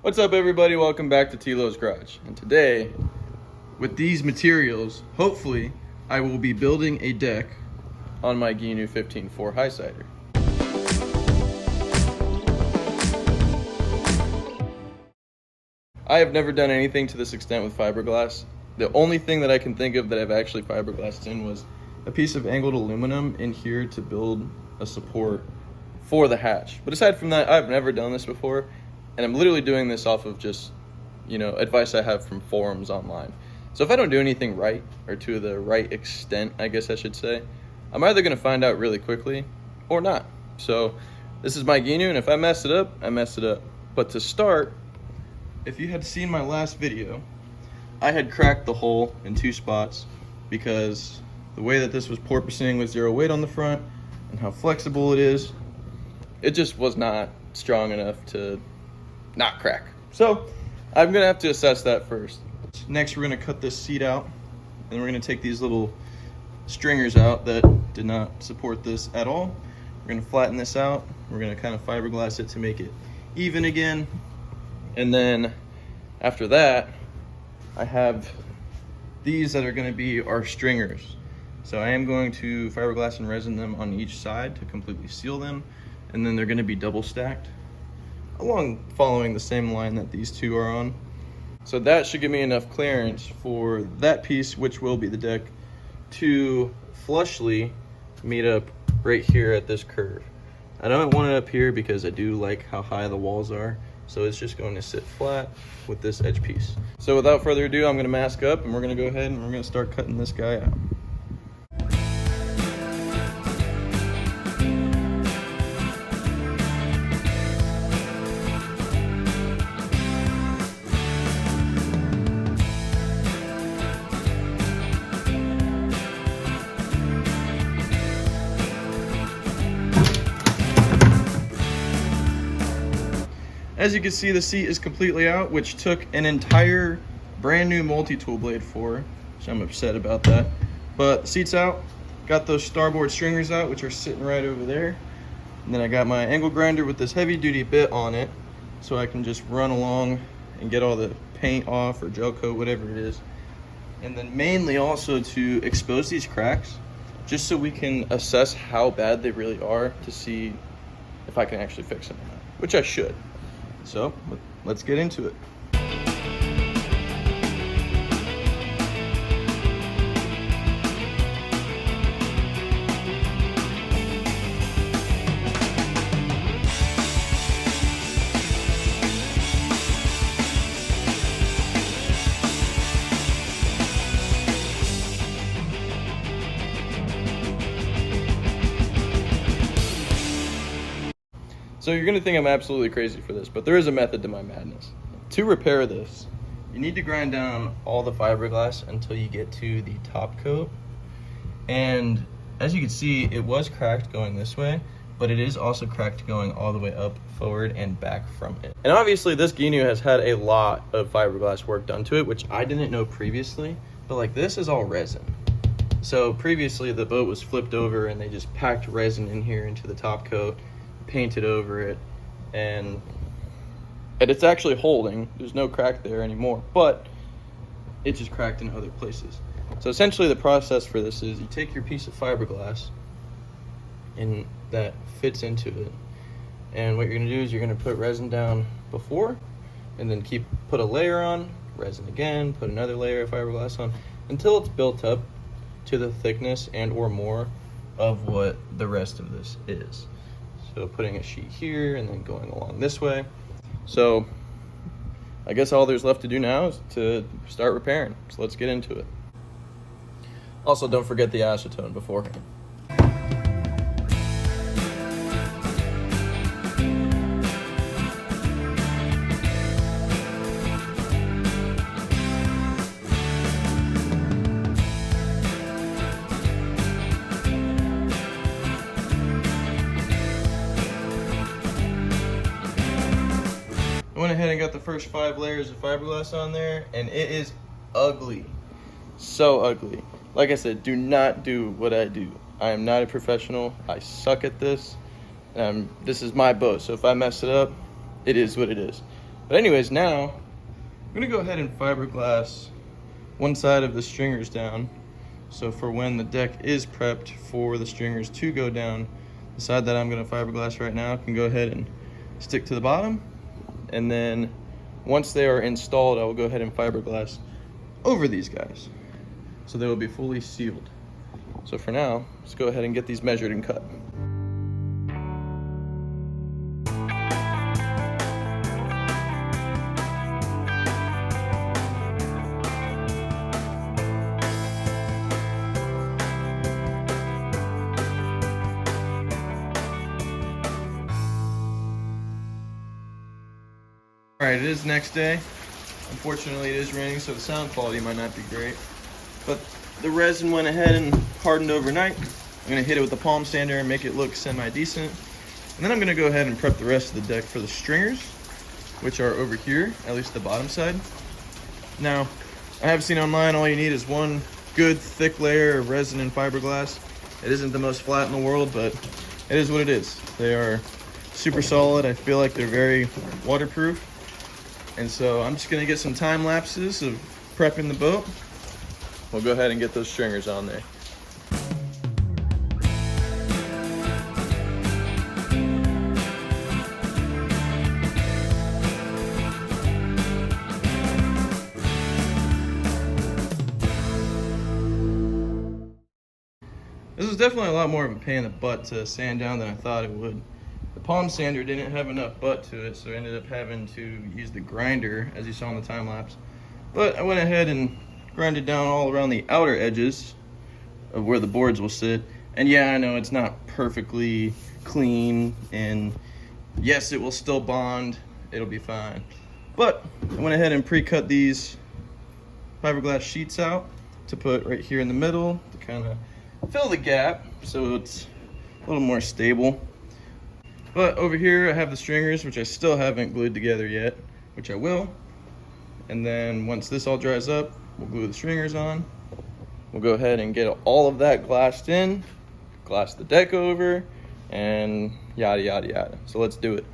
What's up, everybody? Welcome back to Tilo's Garage. And today, with these materials, hopefully, I will be building a deck on my GHEENOE 15.4 highsider. I have never done anything to this extent with fiberglass. The only thing that I can think of that I've actually fiberglassed in was a piece of angled aluminum in here to build a support for the hatch. But aside from that, I've never done this before, and I'm literally doing this off of just, advice I have from forums online. So if I don't do anything right, or to the right extent, I guess I should say, I'm either gonna find out really quickly or not. So this is my GHEENOE, and if I mess it up, I mess it up. But to start, if you had seen my last video, I had cracked the hole in 2 spots because the way that this was porpoising with 0 weight on the front and how flexible it is, it just was not strong enough to not crack. So I'm gonna have to assess that first. Next, we're gonna cut this seat out, and we're gonna take these little stringers out that did not support this at all. We're gonna flatten this out. We're gonna kind of fiberglass it to make it even again. And then after that, I have these that are gonna be our stringers. So I am going to fiberglass and resin them on each side to completely seal them. And then they're gonna be double stacked following the same line that these two are on. So that should give me enough clearance for that piece, which will be the deck, to flushly meet up right here at this curve. I don't want it up here because I do like how high the walls are. So it's just going to sit flat with this edge piece. So without further ado, I'm gonna mask up and we're gonna go ahead and we're gonna start cutting this guy out. As you can see, the seat is completely out, which took an entire brand new multi-tool blade for, so I'm upset about that. But the seat's out, got those starboard stringers out, which are sitting right over there. And then I got my angle grinder with this heavy duty bit on it, so I can just run along and get all the paint off or gel coat, whatever it is. And then mainly also to expose these cracks, just so we can assess how bad they really are to see if I can actually fix them or not, which I should. So let's get into it. So you're gonna think I'm absolutely crazy for this, but there is a method to my madness. To repair this, you need to grind down all the fiberglass until you get to the top coat. And as you can see, it was cracked going this way, but it is also cracked going all the way up, forward, and back from it. And obviously this GHEENOE has had a lot of fiberglass work done to it, which I didn't know previously, but like this is all resin. So previously the boat was flipped over and they just packed resin in here into the top coat, painted over it, and it's actually holding. There's no crack there anymore, but it just cracked in other places. So essentially the process for this is you take your piece of fiberglass and that fits into it, and what you're gonna do is you're gonna put resin down before, and then put a layer on, resin again, put another layer of fiberglass on, until it's built up to the thickness and or more of what the rest of this is. So putting a sheet here and then going along this way. So I guess all there's left to do now is to start repairing. So let's get into it. Also, don't forget the acetone beforehand. I went ahead and got the first 5 layers of fiberglass on there, and it is ugly. So ugly. Like I said, do not do what I do. I am not a professional. I suck at this. This is my boat, so if I mess it up, it is what it is. But anyways, now I'm gonna go ahead and fiberglass one side of the stringers down. So for when the deck is prepped for the stringers to go down, the side that I'm gonna fiberglass right now can go ahead and stick to the bottom. And then once they are installed, I will go ahead and fiberglass over these guys, so they will be fully sealed. So for now, let's go ahead and get these measured and cut. All right, it is next day. Unfortunately, it is raining, so the sound quality might not be great. But the resin went ahead and hardened overnight. I'm gonna hit it with the palm sander and make it look semi-decent. And then I'm gonna go ahead and prep the rest of the deck for the stringers, which are over here, at least the bottom side. Now, I have seen online all you need is one good thick layer of resin and fiberglass. It isn't the most flat in the world, but it is what it is. They are super solid. I feel like they're very waterproof. And so I'm just gonna get some time lapses of prepping the boat. We'll go ahead and get those stringers on there. This was definitely a lot more of a pain in the butt to sand down than I thought it would. The palm sander didn't have enough butt to it, so I ended up having to use the grinder, as you saw in the time lapse. But I went ahead and grinded down all around the outer edges of where the boards will sit. And yeah, I know it's not perfectly clean, and yes, it will still bond. It'll be fine. But I went ahead and pre-cut these fiberglass sheets out to put right here in the middle to kind of fill the gap so it's a little more stable. But over here I have the stringers, which I still haven't glued together yet, which I will. And then once this all dries up, we'll glue the stringers on. We'll go ahead and get all of that glassed in, glass the deck over, and yada, yada, yada. So let's do it.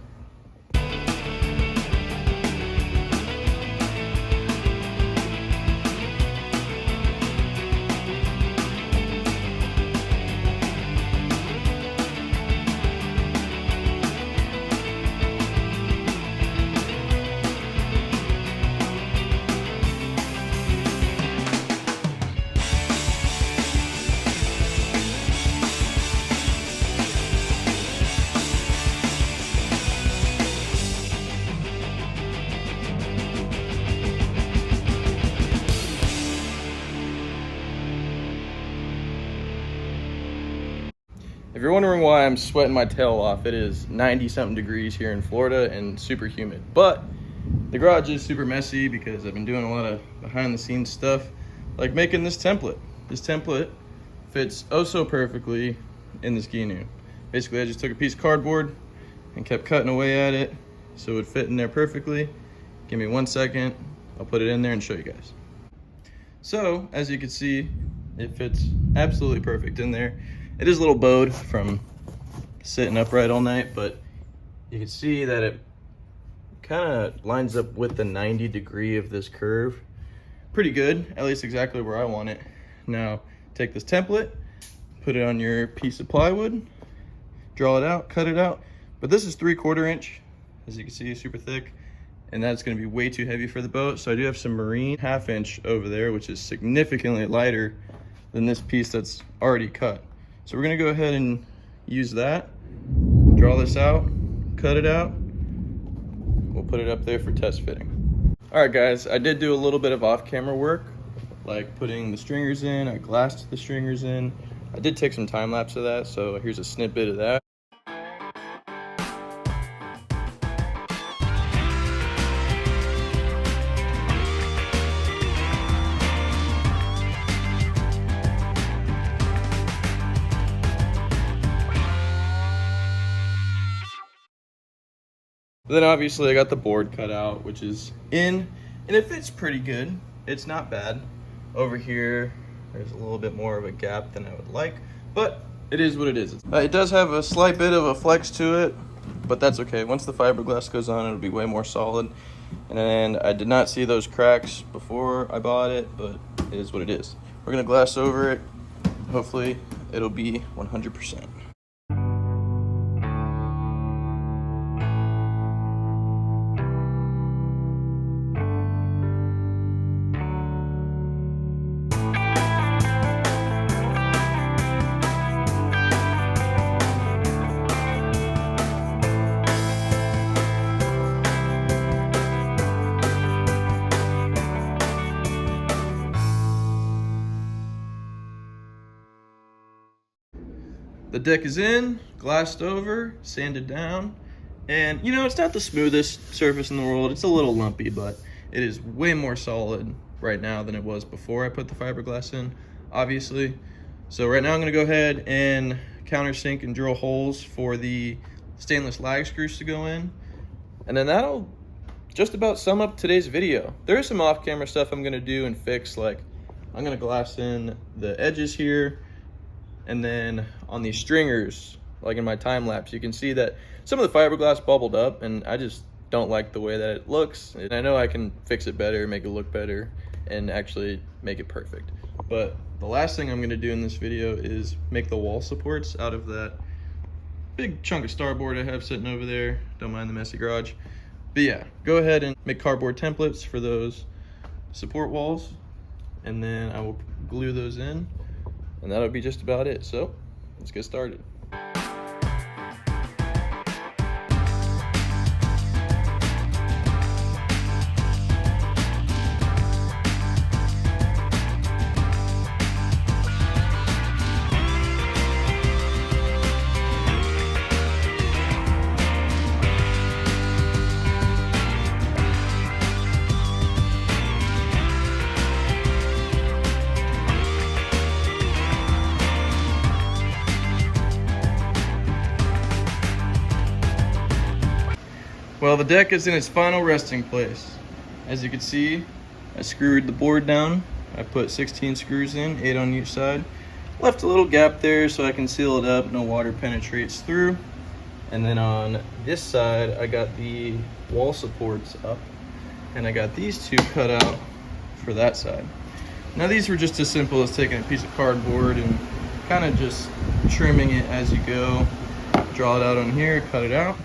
If you're wondering why I'm sweating my tail off, it is 90-something degrees here in Florida and super humid. But the garage is super messy because I've been doing a lot of behind-the-scenes stuff, like making this template. This template fits oh so perfectly in this GHEENOE. Basically, I just took a piece of cardboard and kept cutting away at it so it would fit in there perfectly. Give me 1 second, I'll put it in there and show you guys. So, as you can see, it fits absolutely perfect in there. It is a little bowed from sitting upright all night, but you can see that it kind of lines up with the 90 degree of this curve. Pretty good, at least exactly where I want it. Now, take this template, put it on your piece of plywood, draw it out, cut it out. But this is 3/4 inch, as you can see, super thick, and that's gonna be way too heavy for the boat. So I do have some marine 1/2 inch over there, which is significantly lighter than this piece that's already cut. So we're gonna go ahead and use that, draw this out, cut it out. We'll put it up there for test fitting. All right guys, I did do a little bit of off-camera work, like putting the stringers in. I glassed the stringers in. I did take some time lapse of that, so here's a snippet of that. Then obviously I got the board cut out, which is in, and it fits pretty good. It's not bad. Over here, there's a little bit more of a gap than I would like, but it is what it is. It does have a slight bit of a flex to it, but that's okay. Once the fiberglass goes on, it'll be way more solid. And then I did not see those cracks before I bought it, but it is what it is. We're gonna glass over it. Hopefully it'll be 100%. The deck is in, glassed over, sanded down, and you know, it's not the smoothest surface in the world. It's a little lumpy, but it is way more solid right now than it was before I put the fiberglass in, obviously. So right now I'm gonna go ahead and countersink and drill holes for the stainless lag screws to go in. And then that'll just about sum up today's video. There is some off-camera stuff I'm gonna do and fix, like I'm gonna glass in the edges here, and then on these stringers, like in my time lapse, you can see that some of the fiberglass bubbled up, and I just don't like the way that it looks. And I know I can fix it better, make it look better, and actually make it perfect. But the last thing I'm gonna do in this video is make the wall supports out of that big chunk of starboard I have sitting over there. Don't mind the messy garage. But yeah, go ahead and make cardboard templates for those support walls, and then I will glue those in. And that'll be just about it. So let's get started. Well, the deck is in its final resting place. As you can see, I screwed the board down. I put 16 screws in, 8 on each side. Left a little gap there so I can seal it up, no water penetrates through. And then on this side, I got the wall supports up, and I got these two cut out for that side. Now these were just as simple as taking a piece of cardboard and kind of just trimming it as you go. Draw it out on here, cut it out,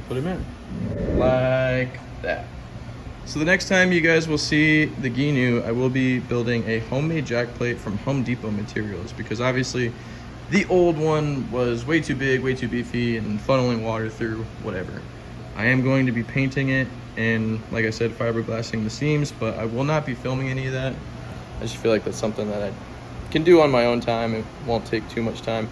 put them in like that. So the next time you guys will see the GHEENOE, I will be building a homemade jack plate from Home Depot materials, because obviously the old one was way too big, way too beefy, and funneling water through, whatever. I am going to be painting it and, like I said, fiberglassing the seams, but I will not be filming any of that. I just feel like that's something that I can do on my own time. It won't take too much time.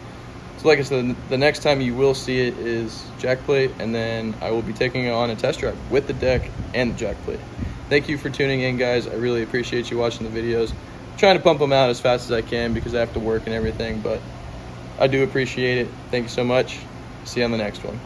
So like I said, the next time you will see it is jack plate, and then I will be taking it on a test drive with the deck and the jack plate. Thank you for tuning in, guys. I really appreciate you watching the videos. I'm trying to pump them out as fast as I can because I have to work and everything, but I do appreciate it. Thank you so much. See you on the next one.